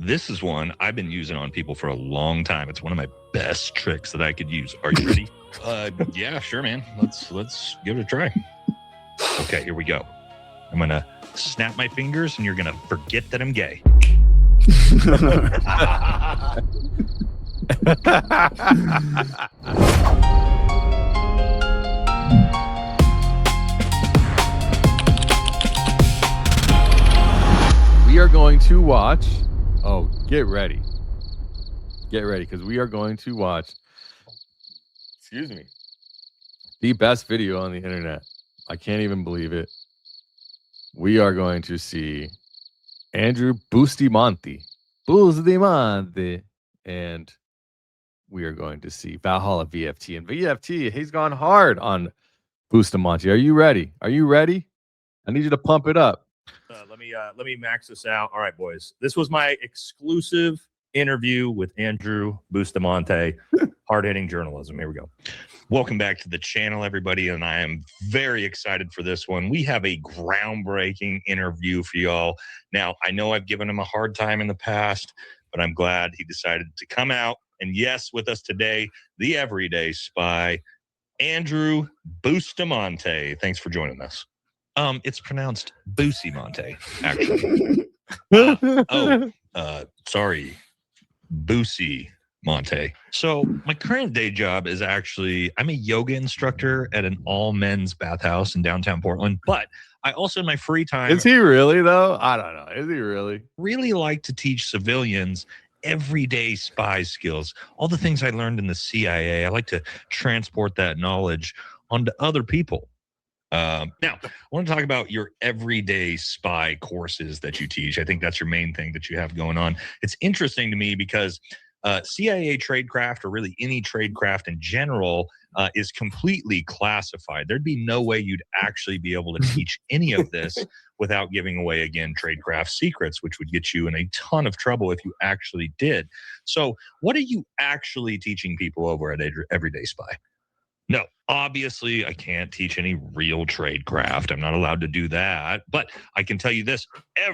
this is one I've been using on people for a long time. It's one of my best tricks that I could use. Are you ready? Yeah, sure, man. Let's give it a try. Okay, here we go. I'm gonna snap my fingers, and you're gonna forget that I'm gay. We are going to watch. Oh, get ready. Get ready, because we are going to watch. Excuse me. The best video on the internet. I can't even believe it. We are going to see Andrew Bustamante. And we are going to see Valhalla VFT. And VFT, he's gone hard on Bustamante. Are you ready? Are you ready? I need you to pump it up. Let me max this out. All right, boys. This was my exclusive interview with Andrew Bustamante, hard-hitting journalism. Here we go. Welcome back to the channel, everybody, and I am very excited for this one. We have a groundbreaking interview for y'all. Now, I know I've given him a hard time in the past, but I'm glad he decided to come out. And yes, with us today, the everyday spy, Andrew Bustamante. Thanks for joining us. It's pronounced Bustamante, actually. Sorry. Bustamante. So my current day job is actually, I'm a yoga instructor at an all-men's bathhouse in downtown Portland, but I also in my free time... Is he really, though? I don't know. Is he really? Really like to teach civilians everyday spy skills, all the things I learned in the CIA. I like to transport that knowledge onto other people. Now, I want to talk about your everyday spy courses that you teach. I think that's your main thing that you have going on. It's interesting to me because CIA tradecraft, or really any tradecraft in general, is completely classified. There'd be no way you'd actually be able to teach any of this without giving away, again, tradecraft secrets, which would get you in a ton of trouble if you actually did. So what are you actually teaching people over at Everyday Spy? No, obviously, I can't teach any real tradecraft. I'm not allowed to do that. But I can tell you this.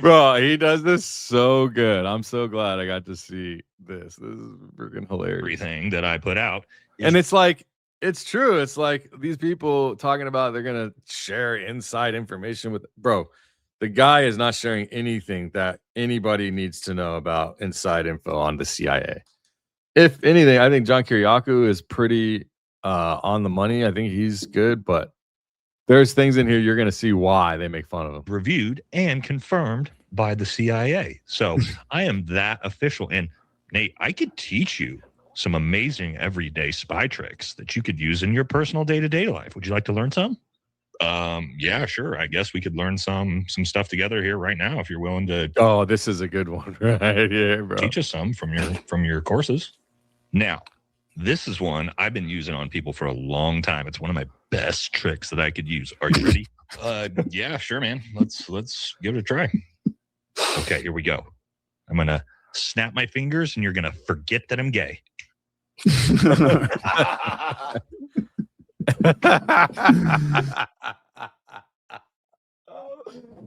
Bro, he does this so good. I'm so glad I got to see this. This is freaking hilarious. Everything that I put out. And it's like, it's true. It's like these people talking about they're going to share inside information with, bro, the guy is not sharing anything that anybody needs to know about inside info on the CIA. If anything, I think John Kiriakou is pretty on the money. I think he's good, but there's things in here you're going to see why they make fun of him. Reviewed and confirmed by the CIA. So I am that official. And Nate, I could teach you some amazing everyday spy tricks that you could use in your personal day-to-day life. Would you like to learn some? Yeah, sure. I guess we could learn some stuff together here right now if you're willing to. Oh, this is a good one right here, bro. Teach us some from your courses. Now, this is one I've been using on people for a long time. It's one of my best tricks that I could use. Are you ready? Yeah, sure, man. Let's give it a try. Okay, here we go. I'm gonna snap my fingers, and you're gonna forget that I'm gay.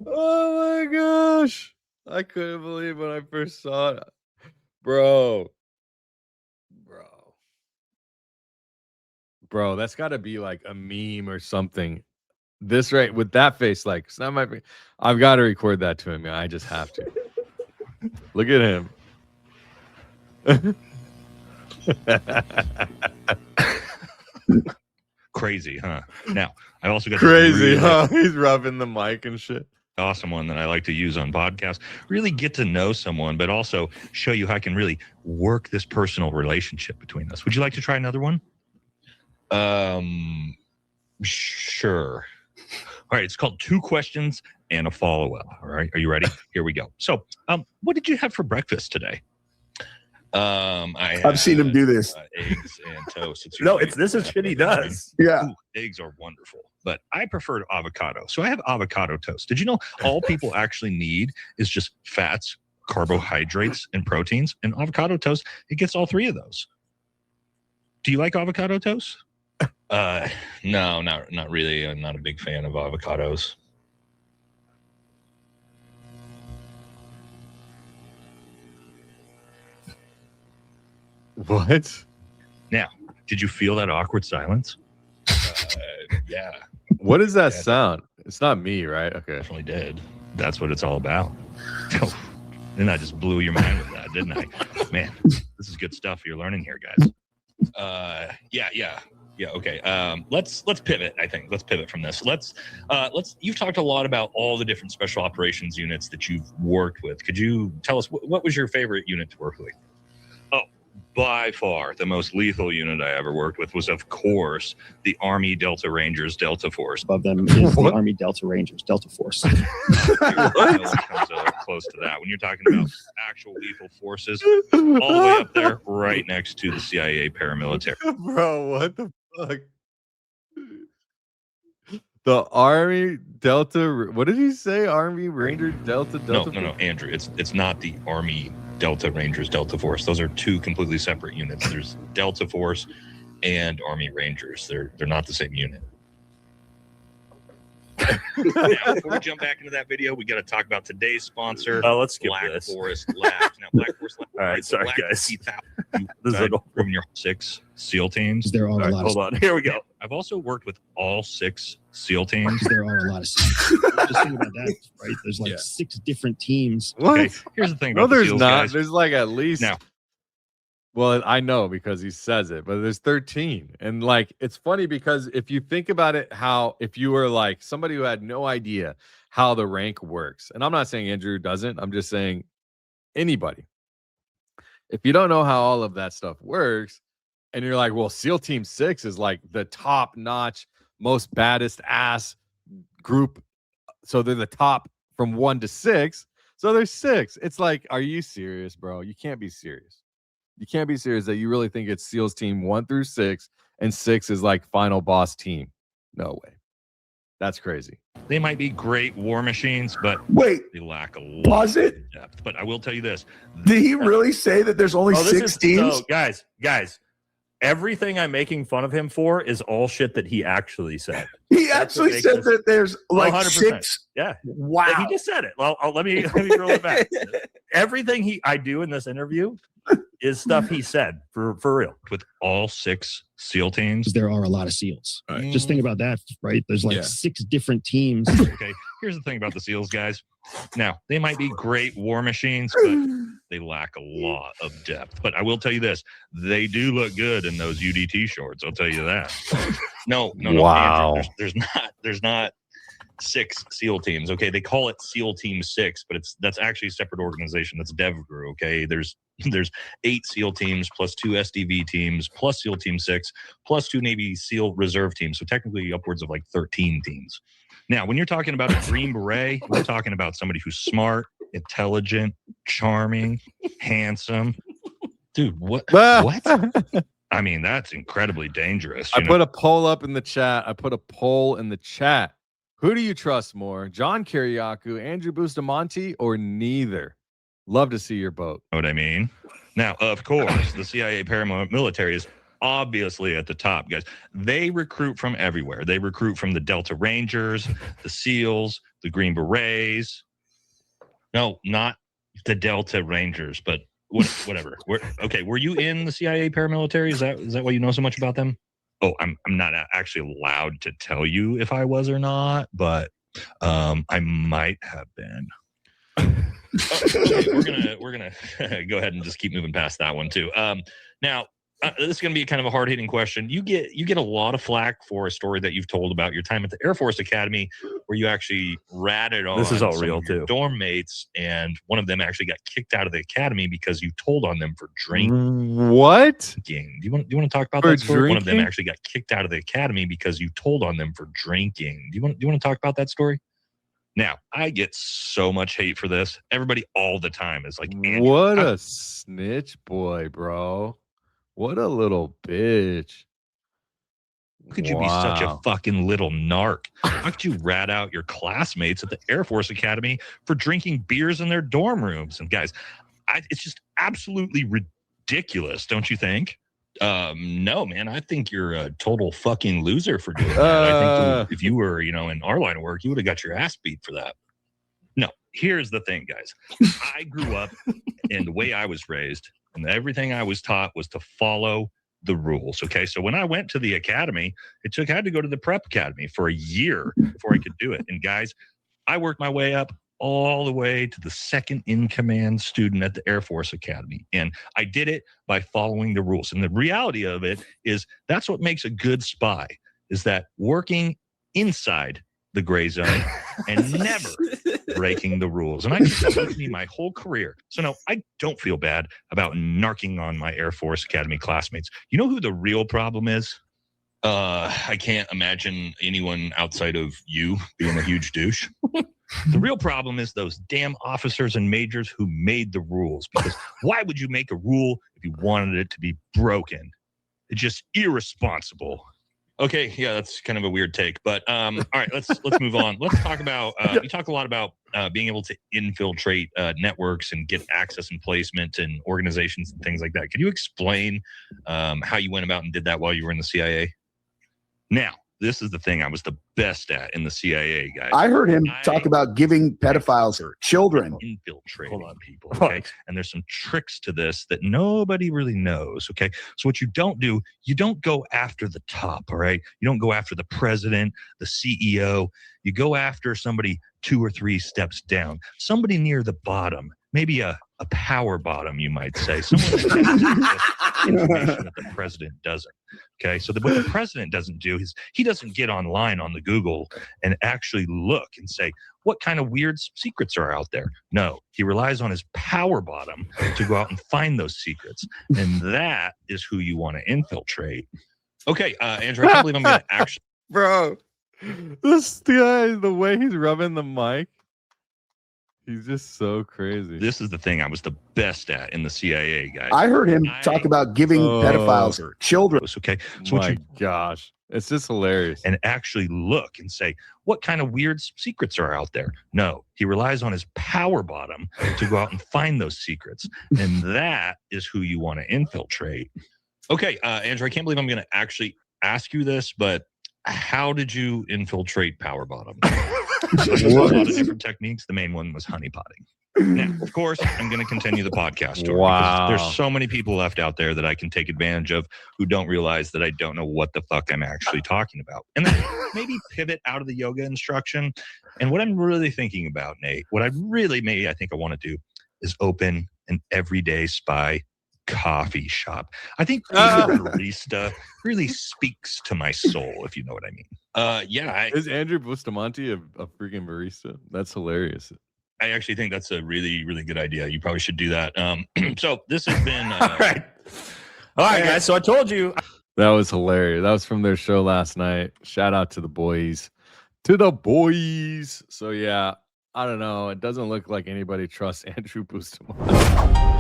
Oh my gosh. I couldn't believe when I first saw it. Bro, that's got to be like a meme or something. This right with that face, like it's not my. I've got to record that to him. I just have to. Look at him. Crazy, huh? Now I also got crazy, huh? He's rubbing the mic and shit. Awesome one that I like to use on podcasts. Really get to know someone, but also show you how I can really work this personal relationship between us. Would you like to try another one? Sure. All right, it's called 2 questions and a follow-up. All right, are you ready? Here we go. So, what did you have for breakfast today? I've seen him do this. Eggs and toast. This is shit he does. Yeah. Ooh, eggs are wonderful, but I prefer avocado. So I have avocado toast. Did you know all people actually need is just fats, carbohydrates, and proteins? And avocado toast, it gets all 3 of those. Do you like avocado toast? No, not really. I'm not a big fan of avocados. What? Now, did you feel that awkward silence? Yeah, What does that sound? It's not me, right? Okay. definitely did. That's what it's all about. Then I just blew your mind with that, didn't I? Man, this is good stuff you're learning here, guys. Yeah. Okay. Let's pivot. I think let's pivot from this. Let's. You've talked a lot about all the different special operations units that you've worked with. Could you tell us what was your favorite unit to work with? Oh, by far the most lethal unit I ever worked with was, of course, the Army Delta Rangers Delta Force. Above them is the Army Delta Rangers Delta Force. Comes close to that when you're talking about actual lethal forces, all the way up there, right next to the CIA paramilitary. Bro, what the fuck? The Army Delta. What did he say? Army Ranger Delta. No, Andrew. It's not the Army Delta Rangers Delta Force. Those are two completely separate units. There's Delta Force and Army Rangers. They're not the same unit. Now, before we jump back into that video, we got to talk about today's sponsor. Let's skip Black this. Forest Labs. Now, Black Forest Labs. All right, sorry, guys. This is from your 6 SEAL teams. There are a lot Hold on. Here we go. I've also worked with all 6 SEAL teams. There are a lot of SEALs. Just think about that, right? There's like 6 different teams. What? Okay, here's the thing No, about the there's SEALs, not. guys. There's like at least. Now, well, I know because he says it, but there's 13. And like, it's funny because if you think about it, if you were like somebody who had no idea how the rank works, and I'm not saying Andrew doesn't, I'm just saying anybody. If you don't know how all of that stuff works, and you're like, well, SEAL Team 6 is like the top notch, most baddest ass group. So they're the top from 1 to 6. So there's 6. It's like, are you serious, bro? You can't be serious. You can't be serious that you really think it's SEALs team 1 through 6 and 6 is like final boss team. No way. That's crazy. they might be great war machines, but Wait, they lack a lot pause it. of depth. But I will tell you this. Did he really say that there's only 6 teams? So, guys, everything I'm making fun of him for is all shit that he actually said. He That's actually what said makes that there's like 100%. 6. Yeah. Wow. He just said it. Well, let me roll it back. Everything I do in this interview is stuff he said for real. With all 6 SEAL teams, There are a lot of SEALs. Right. Just think about that, right? There's like 6 different teams. okay, here's the thing about the SEALs, guys. Now, they might be great war machines, but they lack a lot of depth. But I will tell you this. They do look good in those UDT shorts. I'll tell you that. No. Wow. Andrew, there's not 6 SEAL teams. Okay, they call it SEAL Team 6, but that's actually a separate organization. That's DEVGRU. Okay, there's 8 SEAL teams plus 2 SDV teams plus SEAL Team 6 plus 2 Navy SEAL Reserve teams. So technically upwards of like 13 teams. Now, when you're talking about a Green Beret, we're talking about somebody who's smart, intelligent, charming, handsome. Dude, what? I mean, that's incredibly dangerous. I put a poll up in the chat. Who do you trust more, John Kiriakou, Andrew Bustamante, or neither? Love to see your vote. Know what I mean? Now, of course, the CIA paramilitary is obviously at the top, guys. They recruit from everywhere. They recruit from the Delta Rangers, the SEALs, the Green Berets. No, not the Delta Rangers, but whatever. Were you in the CIA paramilitary? Is that why you know so much about them? Oh, I'm not actually allowed to tell you if I was or not, but I might have been. Okay, we're gonna go ahead and just keep moving past that one too. Now, this is gonna be kind of a hard-hitting question. You get a lot of flack for a story that you've told about your time at the Air Force Academy, where you actually ratted on This is all some real of your too. dorm mates, and one of them actually got kicked out of the academy because you told on them for drinking. What? Do you want to talk about For that story? One of them drinking? actually got kicked out of the academy because you told on them for drinking. Do you want to talk about that story? Now, I get so much hate for this. Everybody all the time is like, Andrew, What a snitch boy, bro. What a little bitch. how could you be such a Wow. fucking little narc? How could you rat out your classmates at the Air Force Academy for drinking beers in their dorm rooms? And guys, it's just absolutely ridiculous, don't you think? No, man, I think you're a total fucking loser for doing that. I think if you were, in our line of work, you would have got your ass beat for that. No, here's the thing, guys. I grew up, and the way I was raised, And everything I was taught was to follow the rules. Okay. So when I went to the academy, I had to go to the prep academy for a year before I could do it. And guys, I worked my way up all the way to the second in command student at the Air Force Academy. And I did it by following the rules. And the reality of it is that's what makes a good spy, is that working inside the gray zone and never breaking the rules. And I did that with me my whole career. So no, I don't feel bad about narking on my Air Force Academy classmates. You know who the real problem is? I can't imagine anyone outside of you being a huge douche. The real problem is those damn officers and majors who made the rules. Because why would you make a rule if you wanted it to be broken? It's just irresponsible. Okay, yeah, that's kind of a weird take, but all right, let's move on. Let's talk about you talk a lot about being able to infiltrate networks and get access and placement and organizations and things like that. Could you explain how you went about and did that while you were in the CIA? Now, this is the thing I was the best at in the CIA, guys. I heard him talk about giving pedophiles children. Infiltrating people, okay? And there's some tricks to this that nobody really knows, okay? So what you don't do, you don't go after the top, all right? You don't go after the president, the CEO. You go after somebody 2 or 3 steps down, somebody near the bottom, maybe a power bottom, you might say, someone that has information that the president doesn't. Okay, so what the president doesn't do is he doesn't get online on the Google and actually look and say, what kind of weird secrets are out there? No, he relies on his power bottom to go out and find those secrets. And that is who you want to infiltrate. Okay, Andrew, I can't believe I'm going to actually... Bro, this guy, the way he's rubbing the mic, he's just so crazy. This is the thing I was the best at in the CIA, guys. I heard him talk about giving pedophiles children. Okay, so my gosh, it's just hilarious. And actually look and say, what kind of weird secrets are out there? No, he relies on his power bottom to go out and find those secrets. And that is who you want to infiltrate. Okay, Andrew, I can't believe I'm going to actually ask you this, but how did you infiltrate power bottom? There's a lot of different techniques. The main one was honeypotting. Now, of course, I'm going to continue the podcast story. Wow. Because there's so many people left out there that I can take advantage of who don't realize that I don't know what the fuck I'm actually talking about. And then maybe pivot out of the yoga instruction. And what I'm really thinking about, Nate, what I think I want to do is open an everyday spy coffee shop. I think being a barista really speaks to my soul, if you know what I mean. Yeah. Is Andrew Bustamante a freaking barista? That's hilarious. I actually think that's a really, really good idea. You probably should do that. So this has been... All right, guys. So I told you. That was hilarious. That was from their show last night. Shout out to the boys. To the boys. So, yeah, I don't know. It doesn't look like anybody trusts Andrew Bustamante.